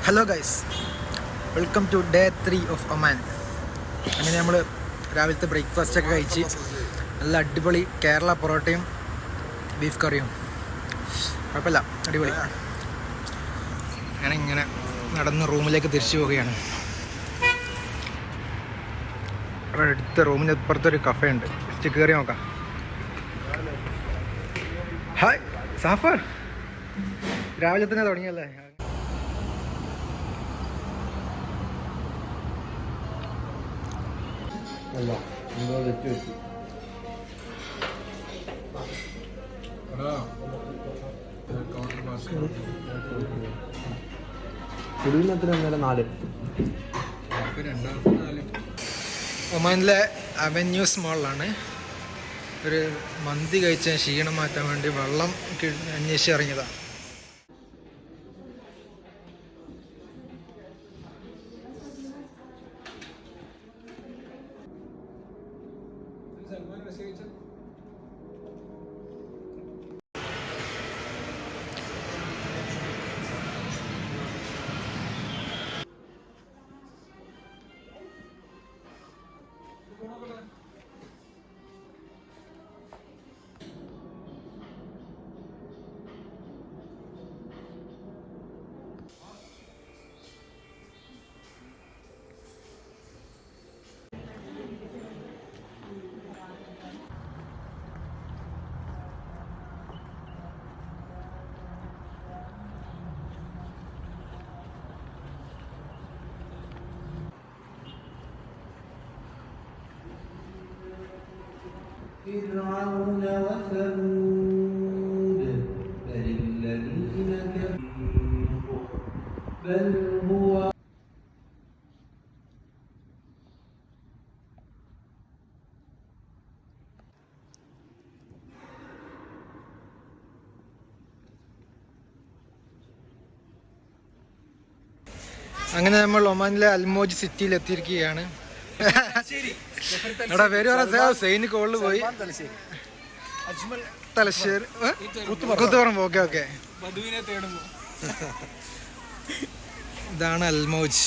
Hello guys, welcome to day 3 of Oman. അങ്ങനെ നമ്മൾ രാവിലത്തെ ബ്രേക്ക്ഫാസ്റ്റൊക്കെ കഴിച്ച് നല്ല അടിപൊളി കേരള പൊറോട്ടയും ബീഫ് കറിയും, കുഴപ്പമില്ല, അടിപൊളി. അങ്ങനെ ഇങ്ങനെ നടന്ന് റൂമിലേക്ക് തിരിച്ചു പോവുകയാണ്. അവിടെ അടുത്ത റൂമിൻ്റെ അപ്പുറത്തൊരു കഫേ ഉണ്ട്, ജസ്റ്റ് കയറി നോക്കാം. ഹായ് സാഫർ, രാവിലെ തന്നെ തുടങ്ങിയല്ലേ? അല്ല എന്തോ വെച്ച് വെച്ചു. കുടിവിനത്ര അന്നേരം 4. ഒമാനിലെ അവന്യൂസ് മോളിലാണ് ഒരു മന്തി കഴിച്ച ക്ഷീണം മാറ്റാൻ വേണ്ടി വെള്ളം അന്വേഷിച്ച് ഇറങ്ങിയതാണ്. فرعون وثمود بل الذين كفروا بل هو അങ്ങനെ നമ്മൾ ഒമാനിലെ അൽമോജ് സിറ്റിയിൽ എത്തിയിരിക്കുകയാണ്. എടാ പേര് പറയാ, സൈനി കോളിൽ പോയി. തലശ്ശേരി കൂത്തുപറമ്പ്. ഓക്കെ ഓക്കെ, ഇതാണ് അൽമോജ്.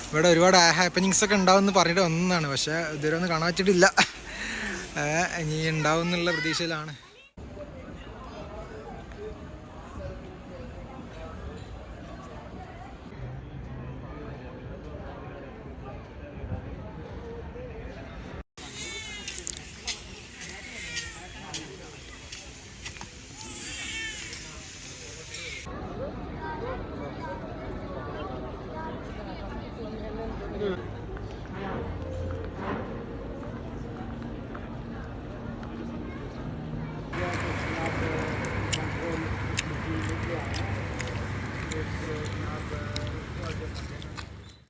ഇവിടെ ഒരുപാട് ഹാപ്പനിങ്സ് ഒക്കെ ഉണ്ടാവുമെന്ന് പറഞ്ഞിട്ട് വന്നതാണ്, പക്ഷെ ഇതുവരെ ഒന്നും കാണാൻ പറ്റിയിട്ടില്ല. ഇനി ഉണ്ടാവും എന്നുള്ള പ്രതീക്ഷയിലാണ്.